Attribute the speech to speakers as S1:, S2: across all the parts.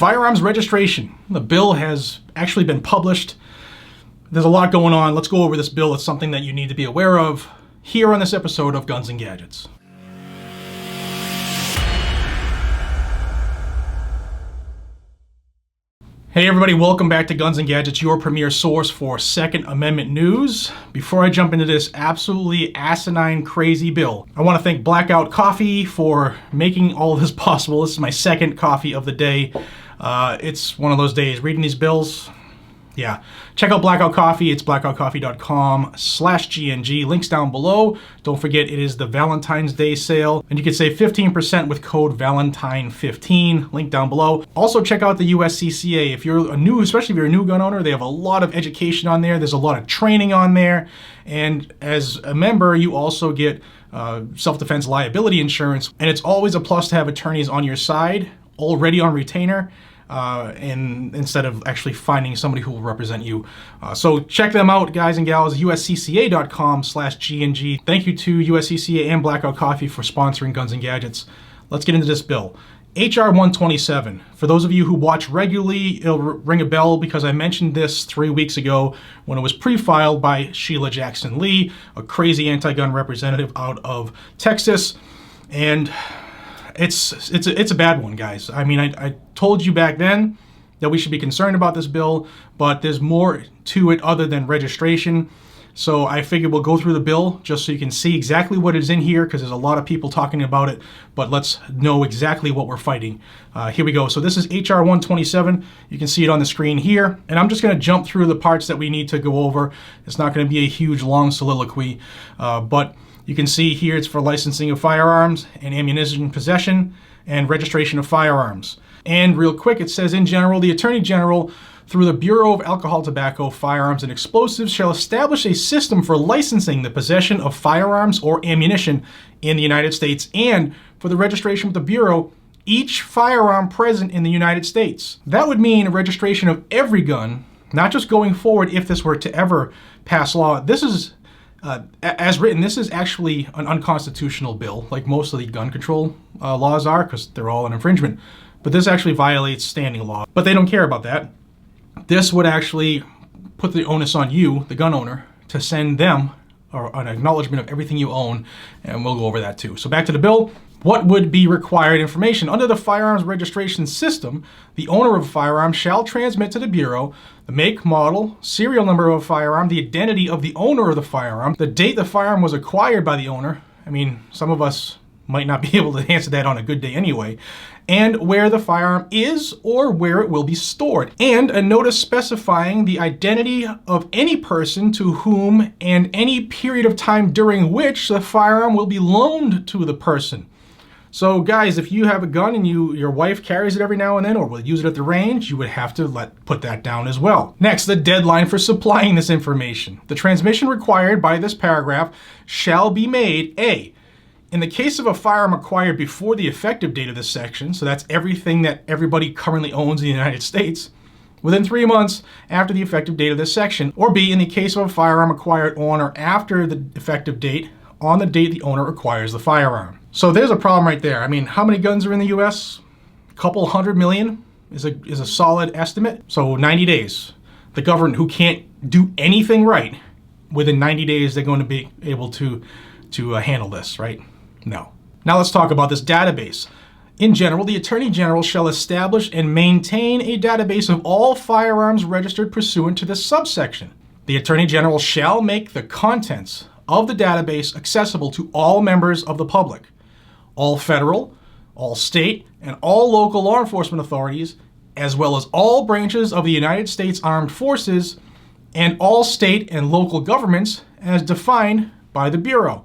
S1: Firearms registration. The bill has actually been published. There's a lot going on. Let's go over this bill. It's something that you need to be aware of here on this episode of Guns and Gadgets. Hey everybody, welcome back to Guns and Gadgets, your premier source for Second Amendment news. Before I jump into this absolutely asinine, crazy bill, I want to thank Blackout Coffee for making all of this possible. This is my second coffee of the day. It's one of those days reading these bills. Yeah, check out Blackout Coffee. It's blackoutcoffee.com/GNG. Links down below. Don't forget, it is the Valentine's Day sale, and you can save 15% with code Valentine15. Link down below. Also, check out the USCCA. If you're especially if you're a new gun owner, they have a lot of education on there. There's a lot of training on there, and as a member, you also get self-defense liability insurance. And it's always a plus to have attorneys on your side, already on retainer. And instead of actually finding somebody who will represent you. So check them out, guys and gals, uscca.com/GNG. Thank you to USCCA and Blackout Coffee for sponsoring Guns and Gadgets. Let's get into this bill. HR127. For those of you who watch regularly, it'll ring a bell because I mentioned this 3 weeks ago when it was pre-filed by Sheila Jackson Lee, a crazy anti-gun representative out of Texas. And it's a bad one, guys. I mean, I told you back then that we should be concerned about this bill, but there's more to it other than registration. So I figured we'll go through the bill just so you can see exactly what is in here, because there's a lot of people talking about it, but let's know exactly what we're fighting. Here we go. So this is HR127. You can see it on the screen here, and I'm just going to jump through the parts that we need to go over. It's not going to be a huge, long soliloquy, but you can see here it's for licensing of firearms and ammunition possession and registration of firearms. And real quick, it says, in general, the Attorney General, through the Bureau of Alcohol, Tobacco, Firearms, and Explosives, shall establish a system for licensing the possession of firearms or ammunition in the United States, and for the registration with the Bureau, each firearm present in the United States. That would mean a registration of every gun, not just going forward if this were to ever pass law. This is as written, this is actually an unconstitutional bill, like most of the gun control laws are, because they're all an infringement. But this actually violates standing law. But they don't care about that. This would actually put the onus on you, the gun owner, to send them an acknowledgement of everything you own, and we'll go over that too. So back to the bill. What would be required information? Under the firearms registration system, the owner of a firearm shall transmit to the Bureau the make, model, serial number of a firearm, the identity of the owner of the firearm, the date the firearm was acquired by the owner. I mean, some of us might not be able to answer that on a good day anyway. And where the firearm is or where it will be stored. And a notice specifying the identity of any person to whom and any period of time during which the firearm will be loaned to the person. So guys, if you have a gun and your wife carries it every now and then, or will use it at the range, you would have to put that down as well. Next, the deadline for supplying this information. The transmission required by this paragraph shall be made, A, in the case of a firearm acquired before the effective date of this section, so that's everything that everybody currently owns in the United States, within 3 months after the effective date of this section, or B, in the case of a firearm acquired on or after the effective date, on the date the owner acquires the firearm. So there's a problem right there. I mean, how many guns are in the US? A couple 100 million is a solid estimate. So 90 days. The government, who can't do anything right, within 90 days they're going to be able to handle this, right? No. Now let's talk about this database. In general, the Attorney General shall establish and maintain a database of all firearms registered pursuant to this subsection. The Attorney General shall make the contents of the database accessible to all members of the public, all federal, all state, and all local law enforcement authorities, as well as all branches of the United States Armed Forces and all state and local governments as defined by the Bureau.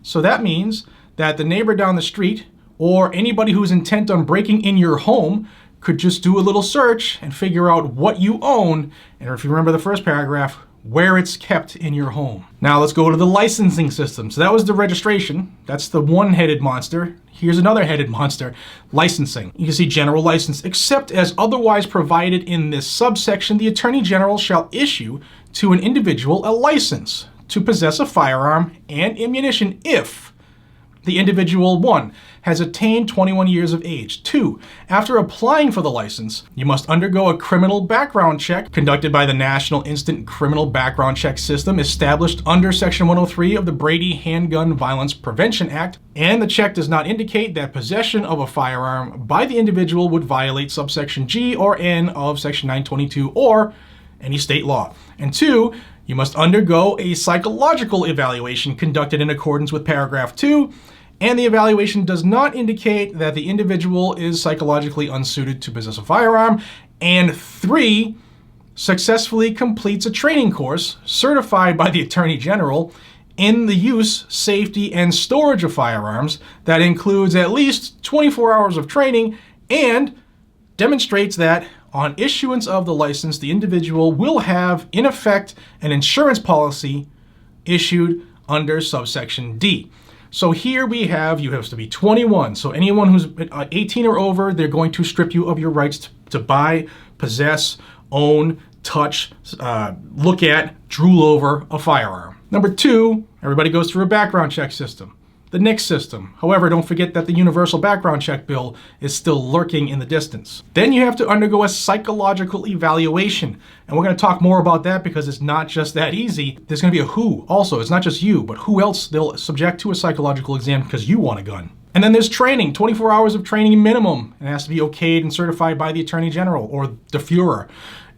S1: So that means that the neighbor down the street or anybody who's intent on breaking in your home could just do a little search and figure out what you own, and if you remember the first paragraph, where it's kept in your home. Now let's go to the licensing system. So that was the registration. That's the one-headed monster. Here's another headed monster, licensing. You can see general license. Except as otherwise provided in this subsection, the Attorney General shall issue to an individual a license to possess a firearm and ammunition if the individual, 1, has attained 21 years of age. 2, after applying for the license, you must undergo a criminal background check conducted by the National Instant Criminal Background Check System established under Section 103 of the Brady Handgun Violence Prevention Act, and the check does not indicate that possession of a firearm by the individual would violate subsection G or N of Section 922 or any state law. And 2, you must undergo a psychological evaluation conducted in accordance with paragraph 2, and the evaluation does not indicate that the individual is psychologically unsuited to possess a firearm. And 3, successfully completes a training course certified by the Attorney General in the use, safety, and storage of firearms that includes at least 24 hours of training and demonstrates that on issuance of the license, the individual will have, in effect, an insurance policy issued under subsection D. So here we have, you have to be 21. So anyone who's 18 or over, they're going to strip you of your rights to buy, possess, own, touch, look at, drool over a firearm. Number 2, everybody goes through a background check system. The NICS system. However, don't forget that the Universal Background Check Bill is still lurking in the distance. Then you have to undergo a psychological evaluation. And we're going to talk more about that because it's not just that easy. There's going to be a who. Also, it's not just you, but who else they'll subject to a psychological exam because you want a gun. And then there's training, 24 hours of training minimum. It has to be okayed and certified by the Attorney General or the Fuhrer.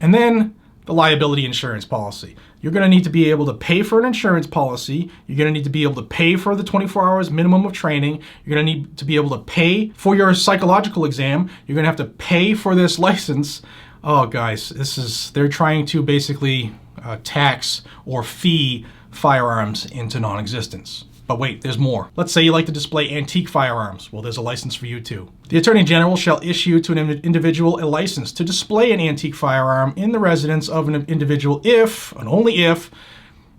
S1: And then the liability insurance policy. You're going to need to be able to pay for an insurance policy. You're going to need to be able to pay for the 24 hours minimum of training. You're going to need to be able to pay for your psychological exam. You're going to have to pay for this license. Oh, guys, they're trying to basically tax or fee firearms into non-existence. But wait, there's more. Let's say you like to display antique firearms. Well, there's a license for you too. The Attorney General shall issue to an individual a license to display an antique firearm in the residence of an individual if, and only if,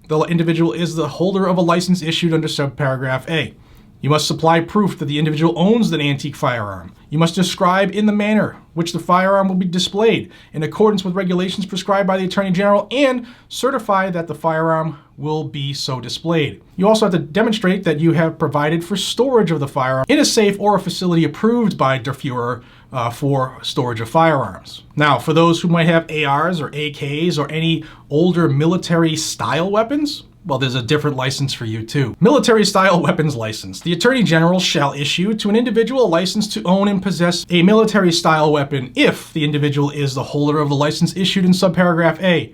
S1: the individual is the holder of a license issued under subparagraph A. You must supply proof that the individual owns the antique firearm. You must describe in the manner which the firearm will be displayed in accordance with regulations prescribed by the Attorney General and certify that the firearm will be so displayed. You also have to demonstrate that you have provided for storage of the firearm in a safe or a facility approved by Der Fuhrer for storage of firearms. Now, for those who might have ARs or AKs or any older military style weapons, well, there's a different license for you too. Military style weapons license. The Attorney General shall issue to an individual a license to own and possess a military style weapon if the individual is the holder of the license issued in subparagraph A.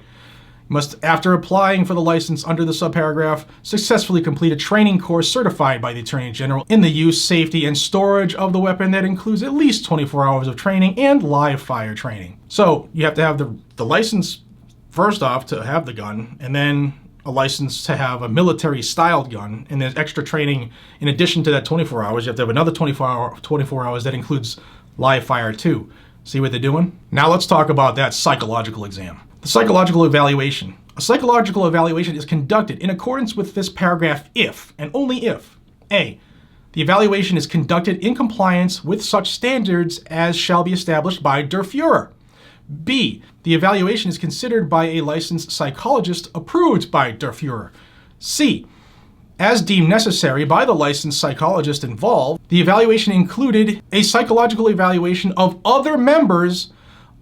S1: Must, after applying for the license under the subparagraph, successfully complete a training course certified by the Attorney General in the use, safety, and storage of the weapon that includes at least 24 hours of training and live fire training. So you have to have the license first off to have the gun, and then a license to have a military styled gun, and there's extra training in addition to that 24 hours. You have to have another 24 hours that includes live fire too. See what they're doing? Now let's talk about that psychological exam. The psychological evaluation. A psychological evaluation is conducted in accordance with this paragraph if, and only if, A, the evaluation is conducted in compliance with such standards as shall be established by Der Fuhrer. B, the evaluation is considered by a licensed psychologist approved by Der Fuhrer. C, as deemed necessary by the licensed psychologist involved, the evaluation included a psychological evaluation of other members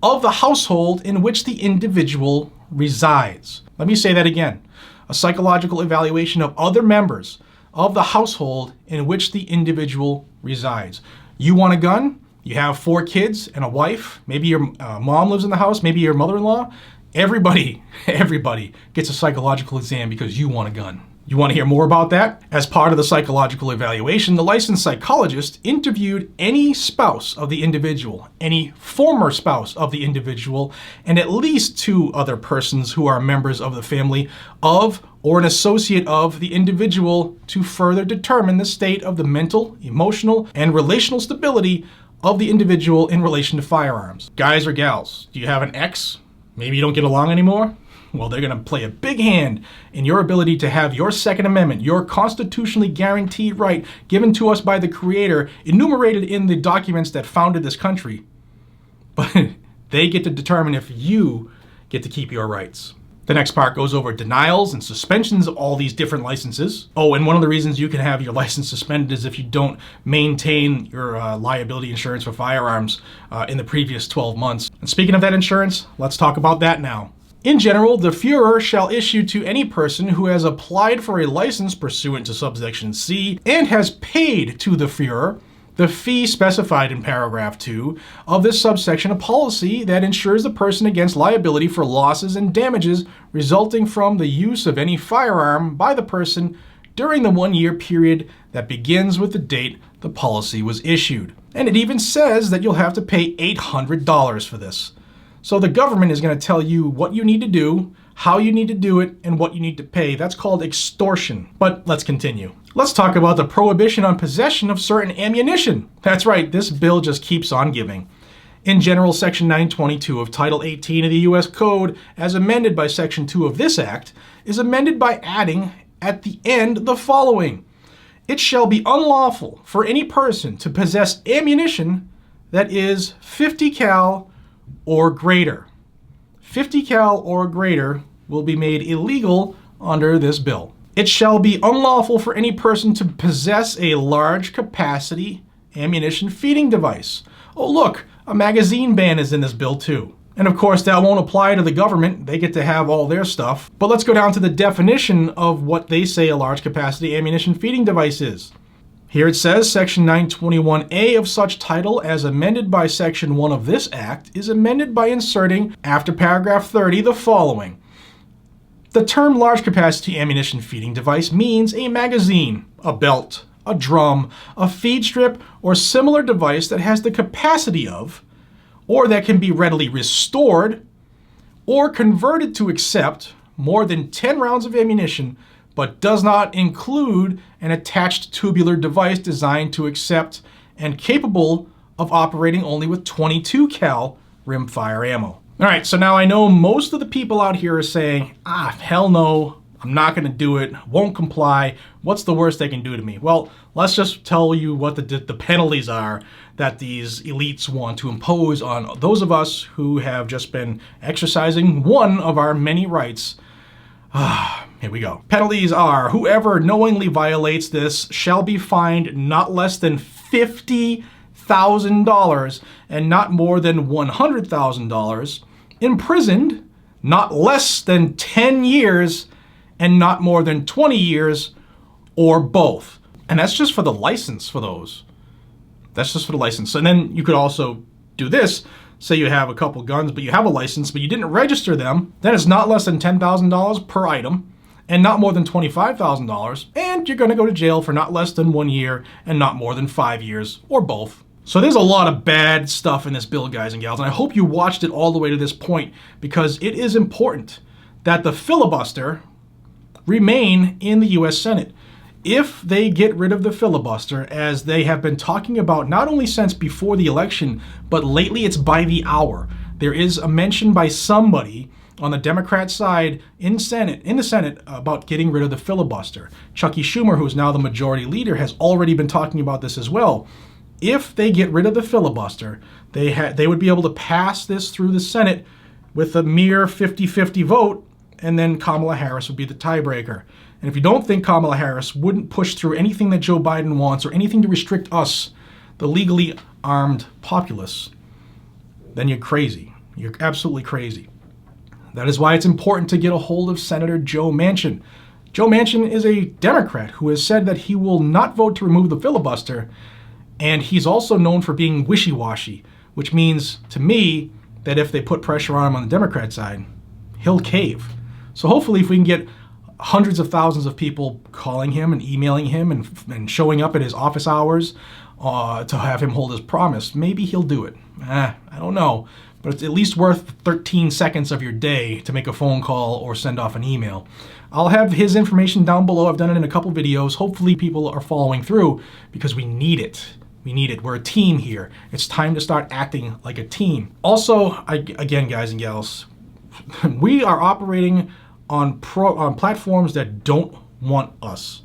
S1: of the household in which the individual resides. Let me say that again. A psychological evaluation of other members of the household in which the individual resides. You want a gun? You have 4 kids and a wife. Maybe your mom lives in the house. Maybe your mother-in-law. Everybody gets a psychological exam because you want a gun. You want to hear more about that? As part of the psychological evaluation, the licensed psychologist interviewed any spouse of the individual, any former spouse of the individual, and at least 2 other persons who are members of the family of or an associate of the individual to further determine the state of the mental, emotional, and relational stability of the individual in relation to firearms. Guys or gals, do you have an ex? Maybe you don't get along anymore? Well, they're going to play a big hand in your ability to have your Second Amendment, your constitutionally guaranteed right given to us by the Creator, enumerated in the documents that founded this country. But they get to determine if you get to keep your rights. The next part goes over denials and suspensions of all these different licenses. Oh, and one of the reasons you can have your license suspended is if you don't maintain your liability insurance for firearms in the previous 12 months. And speaking of that insurance, let's talk about that now. In general, the Führer shall issue to any person who has applied for a license pursuant to subsection C and has paid to the Führer the fee specified in paragraph 2 of this subsection a policy that insures the person against liability for losses and damages resulting from the use of any firearm by the person during the 1-year period that begins with the date the policy was issued. And it even says that you'll have to pay $800 for this. So the government is going to tell you what you need to do, how you need to do it, and what you need to pay. That's called extortion. But let's continue. Let's talk about the prohibition on possession of certain ammunition. That's right, this bill just keeps on giving. In general, Section 922 of Title 18 of the U.S. Code, as amended by Section 2 of this Act, is amended by adding at the end the following. It shall be unlawful for any person to possess ammunition that is 50 cal or greater. 50 cal or greater will be made illegal under this bill. It shall be unlawful for any person to possess a large capacity ammunition feeding device. Oh look, a magazine ban is in this bill too. And of course that won't apply to the government, they get to have all their stuff. But let's go down to the definition of what they say a large capacity ammunition feeding device is. Here it says, Section 921A of such title as amended by Section 1 of this Act is amended by inserting, after paragraph 30, the following. The term large capacity ammunition feeding device means a magazine, a belt, a drum, a feed strip, or similar device that has the capacity of, or that can be readily restored, or converted to accept more than 10 rounds of ammunition, but does not include an attached tubular device designed to accept and capable of operating only with 22 cal rimfire ammo. All right, so now I know most of the people out here are saying, hell no, I'm not gonna do it, won't comply, what's the worst they can do to me? Well, let's just tell you what the penalties are that these elites want to impose on those of us who have just been exercising one of our many rights. Here we go. Penalties are, whoever knowingly violates this shall be fined not less than $50,000 and not more than $100,000, imprisoned not less than 10 years and not more than 20 years, or both. And that's just for the license for those. That's just for the license. And then you could also do this. Say you have a couple guns, but you have a license, but you didn't register them, then it's not less than $10,000 per item and not more than $25,000, and you're gonna go to jail for not less than 1 year and not more than 5 years, or both. So there's a lot of bad stuff in this bill, guys and gals, and I hope you watched it all the way to this point because it is important that the filibuster remain in the U.S. Senate. If they get rid of the filibuster, as they have been talking about not only since before the election, but lately it's by the hour. There is a mention by somebody on the Democrat side in the Senate about getting rid of the filibuster. Chucky Schumer, who's now the majority leader, has already been talking about this as well. If they get rid of the filibuster, they would be able to pass this through the Senate with a mere 50-50 vote, and then Kamala Harris would be the tiebreaker. And if you don't think Kamala Harris wouldn't push through anything that Joe Biden wants or anything to restrict us, the legally armed populace, then you're crazy. You're absolutely crazy. That is why it's important to get a hold of Senator Joe Manchin. Joe Manchin is a Democrat who has said that he will not vote to remove the filibuster, and he's also known for being wishy-washy, which means to me that if they put pressure on him on the Democrat side, he'll cave. So hopefully if we can get hundreds of thousands of people calling him and emailing him and showing up at his office hours to have him hold his promise, maybe he'll do it. I don't know. But it's at least worth 13 seconds of your day to make a phone call or send off an email. I'll have his information down below. I've done it in a couple videos. Hopefully people are following through because we need it. We need it. We're a team here. It's time to start acting like a team. Also, again, guys and gals, we are operating on platforms that don't want us.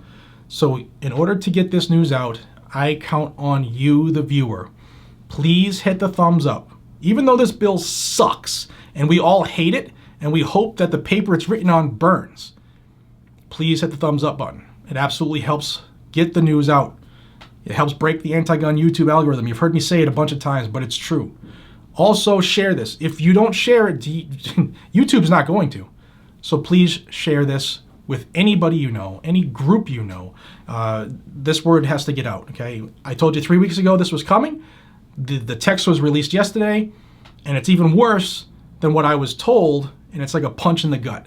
S1: So in order to get this news out, I count on you, the viewer. Please hit the thumbs up. Even though this bill sucks and we all hate it and we hope that the paper it's written on burns, please hit the thumbs up button. It absolutely helps get the news out. It helps break the anti-gun YouTube algorithm. You've heard me say it a bunch of times, but it's true. Also, share this. If you don't share it, YouTube's not going to. So please share this with anybody you know, any group you know. This word has to get out, okay? I told you 3 weeks ago this was coming. The text was released yesterday, and it's even worse than what I was told, and it's like a punch in the gut.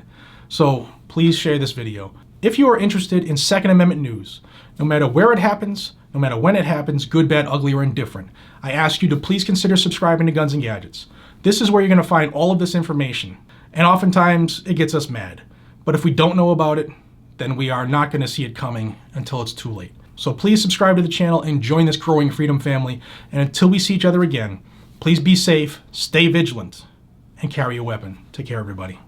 S1: So please share this video. If you are interested in Second Amendment news, no matter where it happens, no matter when it happens, good, bad, ugly, or indifferent, I ask you to please consider subscribing to Guns and Gadgets. This is where you're going to find all of this information, and oftentimes it gets us mad. But if we don't know about it, then we are not going to see it coming until it's too late. So please subscribe to the channel and join this growing freedom family. And until we see each other again, please be safe, stay vigilant, and carry a weapon. Take care, everybody.